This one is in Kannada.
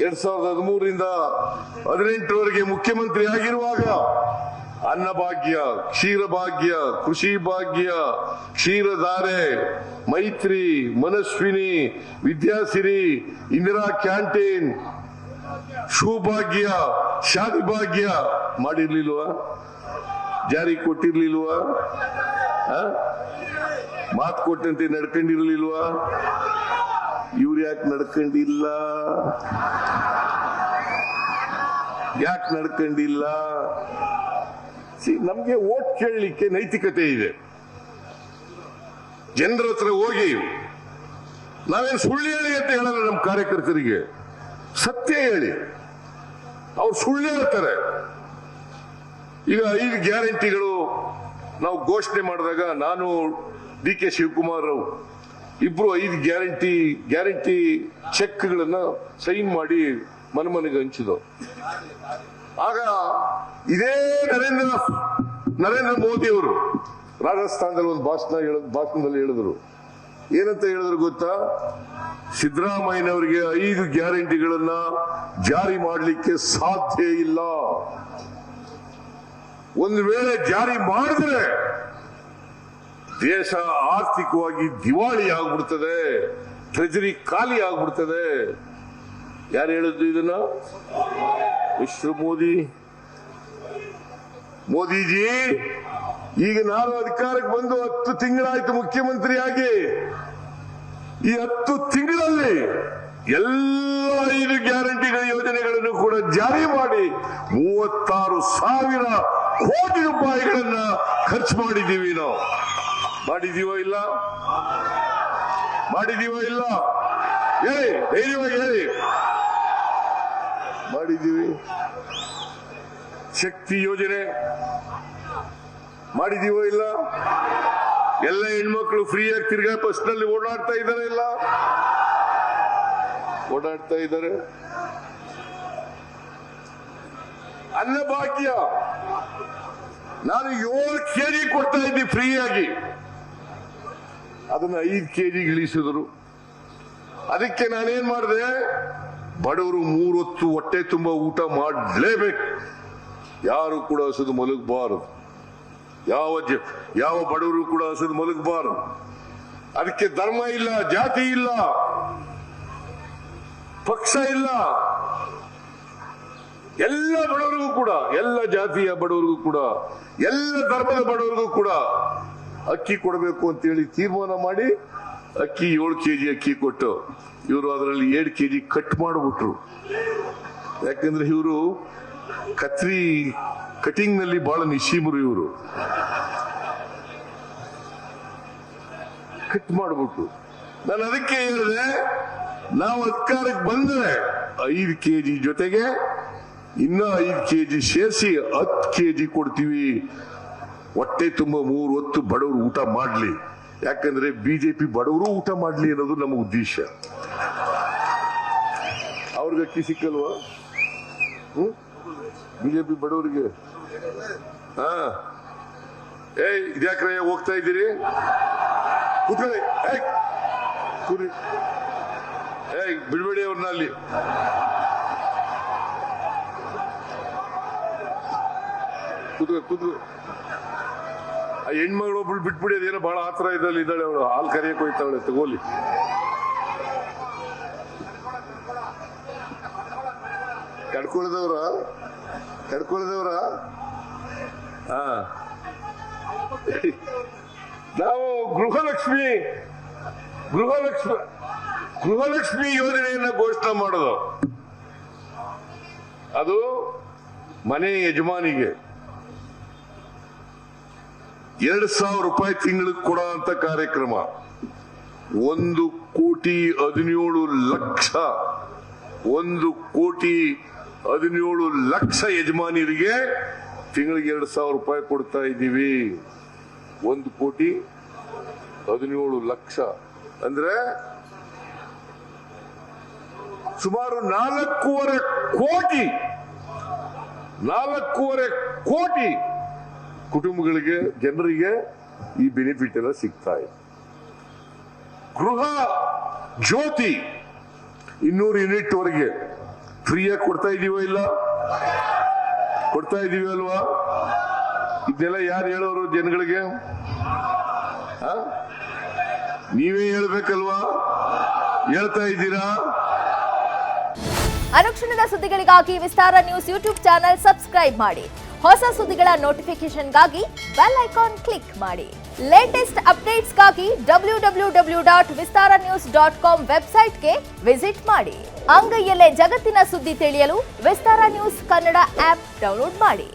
2013ರಿಂದ 18ರವರೆಗೆ ಮುಖ್ಯಮಂತ್ರಿ ಆಗಿರುವಾಗ ಅನ್ನಭಾಗ್ಯ, ಕ್ಷೀರಭಾಗ್ಯ, ಕೃಷಿ ಭಾಗ್ಯ, ಕ್ಷೀರಧಾರೆ, ಮೈತ್ರಿ, ಮನಸ್ವಿನಿ, ವಿದ್ಯಾಸಿರಿ, ಇಂದಿರಾ ಕ್ಯಾಂಟೀನ್, ಸೌಭಾಗ್ಯ, ಶಾದಿ ಭಾಗ್ಯ ಮಾಡಿರ್ಲಿಲ್ವಾ? ಜಾರಿ ಕೊಟ್ಟಿರ್ಲಿಲ್ವಾ? ಮಾತು ಕೊಟ್ಟಂತೆ ನಡ್ಕೊಂಡಿರ್ಲಿಲ್ವಾ? ಇವ್ರು ಯಾಕೆ ನಡ್ಕೊಂಡಿಲ್ಲ? ಯಾಕೆ ನಡ್ಕೊಂಡಿಲ್ಲ? ನಮ್ಗೆ ಓಟ್ ಕೇಳಲಿಕ್ಕೆ ನೈತಿಕತೆ ಇದೆ. ಜನರ ಹತ್ರ ಹೋಗಿ ನಾವೇನು ಸುಳ್ಳು ಹೇಳಿ ಅಂತ ಹೇಳಲ್ಲ. ನಮ್ಮ ಕಾರ್ಯಕರ್ತರಿಗೆ ಸತ್ಯ ಹೇಳಿ. ಅವ್ರು ಸುಳ್ಳು ಹೇಳ್ತಾರೆ. ಈಗ 5 ಗ್ಯಾರಂಟಿಗಳು ನಾವು ಘೋಷಣೆ ಮಾಡಿದಾಗ ನಾನು DK ಶಿವಕುಮಾರ್ ಇಬ್ರು 5 ಗ್ಯಾರಂಟಿ ಚೆಕ್ಗಳನ್ನ ಸೈನ್ ಮಾಡಿ ಮನೆಗೆ ಹಂಚಿದ್ರು. ಆಗ ಇದೇ ನರೇಂದ್ರ ಮೋದಿ ಅವರು ರಾಜಸ್ಥಾನದಲ್ಲಿ ಒಂದು ಭಾಷಣದಲ್ಲಿ ಹೇಳಿದ್ರು. ಏನಂತ ಹೇಳಿದ್ರು ಗೊತ್ತಾ? ಸಿದ್ದರಾಮಯ್ಯನವರಿಗೆ 5 ಗ್ಯಾರಂಟಿಗಳನ್ನ ಜಾರಿ ಮಾಡಲಿಕ್ಕೆ ಸಾಧ್ಯ ಇಲ್ಲ. ಒಂದು ವೇಳೆ ಜಾರಿ ಮಾಡಿದ್ರೆ ದೇಶ ಆರ್ಥಿಕವಾಗಿ ದಿವಾಳಿ ಆಗ್ಬಿಡ್ತದೆ, ಟ್ರೆಜರಿ ಖಾಲಿ ಆಗ್ಬಿಡ್ತದೆ. ಯಾರು ಹೇಳಿದ್ದು ಇದನ್ನ? ಮಿಸ್ಟರ್ ಮೋದಿಜಿ, ಈಗ ನಾನು ಅಧಿಕಾರಕ್ಕೆ ಬಂದು 10 ತಿಂಗಳಾಯ್ತು ಮುಖ್ಯಮಂತ್ರಿಯಾಗಿ. ಈ 10 ತಿಂಗಳಲ್ಲಿ ಎಲ್ಲ 5 ಗ್ಯಾರಂಟಿಗಳ ಯೋಜನೆಗಳನ್ನು ಕೂಡ ಜಾರಿ ಮಾಡಿ 36,000 ಕೋಟಿ ರೂಪಾಯಿಗಳನ್ನ ಖರ್ಚು ಮಾಡಿದ್ದೀವಿ. ನಾವು ಮಾಡಿದೀವೋ ಇಲ್ಲ? ಹೇಳಿ, ಧೈರ್ಯವಾಗಿ ಹೇಳಿ. ಮಾಡಿದ್ದೀವಿ. ಶಕ್ತಿ ಯೋಜನೆ ಮಾಡಿದೀವೋ ಇಲ್ಲ? ಎಲ್ಲ ಹೆಣ್ಮಕ್ಳು ಫ್ರೀಯಾಗಿ ತಿರ್ಗಾ ಬಸ್ ನಲ್ಲಿ ಓಡಾಡ್ತಾ ಇದ್ದಾರೆ. ಇಲ್ಲ ಓಡಾಡ್ತಾ ಇದ್ದಾರೆ. ಅನ್ನಭಾಗ್ಯ ನಾನು 7 ಕೆಜಿ ಕೊಡ್ತಾ ಇದ್ದೆ ಫ್ರೀಯಾಗಿ, ಅದನ್ನ 5 ಕೆಜಿ ಇಳಿಸಿದ್ರು. ಅದಕ್ಕೆ ನಾನೇನ್ ಮಾಡಿದೆ? ಬಡವರು 3 ಹೊತ್ತು ಹೊಟ್ಟೆ ತುಂಬಾ ಊಟ ಮಾಡಲೇಬೇಕು. ಯಾರು ಕೂಡ ಹಸಿದು ಮಲಗಬಾರದು. ಯಾವ ಬಡವರು ಕೂಡ ಹಸಿದು ಮಲಗಬಾರದು. ಅದಕ್ಕೆ ಧರ್ಮ ಇಲ್ಲ, ಜಾತಿ ಇಲ್ಲ, ಪಕ್ಷ ಇಲ್ಲ. ಎಲ್ಲ ಬಡವರಿಗೂ ಕೂಡ, ಎಲ್ಲ ಜಾತಿಯ ಬಡವರಿಗೂ ಕೂಡ, ಎಲ್ಲ ಧರ್ಮದ ಬಡವರಿಗೂ ಕೂಡ ಅಕ್ಕಿ ಕೊಡಬೇಕು ಅಂತೇಳಿ ತೀರ್ಮಾನ ಮಾಡಿ ಅಕ್ಕಿ 7 ಕೆಜಿ ಅಕ್ಕಿ ಕೊಟ್ಟು ಇವರು ಅದರಲ್ಲಿ 7 ಕೆಜಿ ಕಟ್ ಮಾಡಿಬಿಟ್ರು. ಯಾಕಂದ್ರೆ ಇವರು ಕಟಿಂಗ್ ನಲ್ಲಿ ಬಹಳ ನಿಶೀಮರು. ಇವರು ಕಟ್ ಮಾಡಿಬಿಟ್ರು. ನಾನು ಅದಕ್ಕೆ ಹೇಳಿದೆ, ನಾವು ಅಧಿಕಾರಕ್ಕೆ ಬಂದರೆ 5 ಕೆಜಿ ಜೊತೆಗೆ ಇನ್ನ 5 ಕೆಜಿ ಸೇರಿಸಿ 10 ಕೆಜಿ ಕೊಡ್ತೀವಿ. ಹೊಟ್ಟೆ ತುಂಬ 3 ಹೊತ್ತು ಬಡವರು ಊಟ ಮಾಡ್ಲಿ. ಯಾಕಂದ್ರೆ ಬಿಜೆಪಿ ಬಡವರು ಊಟ ಮಾಡ್ಲಿ ಅನ್ನೋದು ನಮ್ಮ ಉದ್ದೇಶ. ಅವ್ರಿಗೆ ಅಕ್ಕಿ ಸಿಕ್ಕಲ್ವಾ? ಬಿಜೆಪಿ ಬಡವರಿಗೆ ಇದ್ಯಾಕ್ರೆ ಹೋಗ್ತಾ ಇದ್ದೀರಿ? ಕೂತ್ಕೊಳ್ಳಿ. ಬಿಡ್ಬೇಡಿ ಅವ್ರನ್ನ ಅಲ್ಲಿ. ಕೂತ್ಕೊ. ಆ ಹೆಣ್ಮಗಳು ಒಬ್ಳು ಬಿಟ್ಬಿಡಿ. ಅದೇನೋ ಬಹಳ ಆತರ ಇದ್ದಾಳೆ. ಅವಳು ಹಾಲು ಕರಿಯಕ್ಕೆ ಹೋಯ್ತಾವಳೆ. ತಗೋಲಿ. ಕಡ್ಕೊಳ್ದವ್ರ ನಾವು ಗೃಹಲಕ್ಷ್ಮಿ ಯೋಜನೆಯನ್ನ ಘೋಷಣೆ ಮಾಡೋದು. ಅದು ಮನೆ ಯಜಮಾನಿಗೆ 2,000 ರೂಪಾಯಿ ತಿಂಗಳಿಗೆ ಕೊಡೋ ಅಂತ ಕಾರ್ಯಕ್ರಮ. 1,17,00,000 ಯಜಮಾನಿಯರಿಗೆ ತಿಂಗಳಿಗೆ 2,000 ರೂಪಾಯಿ ಕೊಡ್ತಾ ಇದ್ದೀವಿ. 1,17,00,000 ಅಂದ್ರೆ ಸುಮಾರು 4.25 ಕೋಟಿ ಕುಟುಂಬಗಳಿಗೆ, ಜನರಿಗೆ ಈ ಬೆನಿಫಿಟ್ ಎಲ್ಲ ಸಿಗ್ತಾ ಇದೆ. ಗೃಹ ಜ್ಯೋತಿ 200 ಯೂನಿಟ್ ವರೆಗೆ ಫ್ರೀಯಾಗಿ ಕೊಡ್ತಾ ಇದೀವೋ ಇಲ್ಲ? ಕೊಡ್ತಾ ಇದೀವಿ ಅಲ್ವಾ? ಇದನ್ನೆಲ್ಲ ಯಾರು ಹೇಳೋರು ಜನಗಳಿಗೆ? ನೀವೇ ಹೇಳ್ಬೇಕಲ್ವಾ? ಹೇಳ್ತಾ ಇದ್ದೀರಾ? ಅನುಕ್ಷಣದ ಸುದ್ದಿಗಳಿಗಾಗಿ ವಿಸ್ತಾರ ನ್ಯೂಸ್ ಯೂಟ್ಯೂಬ್ ಚಾನೆಲ್ ಸಬ್ಸ್ಕ್ರೈಬ್ ಮಾಡಿ. ಹೊಸ ಸುದ್ದಿಗಳ ನೋಟಿಫಿಕೇಶನ್ಗಾಗಿ ಬೆಲ್ ಐಕಾನ್ ಕ್ಲಿಕ್ ಮಾಡಿ. ಲೇಟೆಸ್ಟ್ ಅಪ್ಡೇಟ್ಸ್ಗಾಗಿ www.vistaranews.com ವೆಬ್ಸೈಟ್ಗೆ ವಿಸಿಟ್ ಮಾಡಿ. ಅಂಗೈಯಲ್ಲೇ ಜಗತ್ತಿನ ಸುದ್ದಿ ತಿಳಿಯಲು ವಿಸ್ತಾರ ನ್ಯೂಸ್ ಕನ್ನಡ ಆಪ್ ಡೌನ್ಲೋಡ್ ಮಾಡಿ.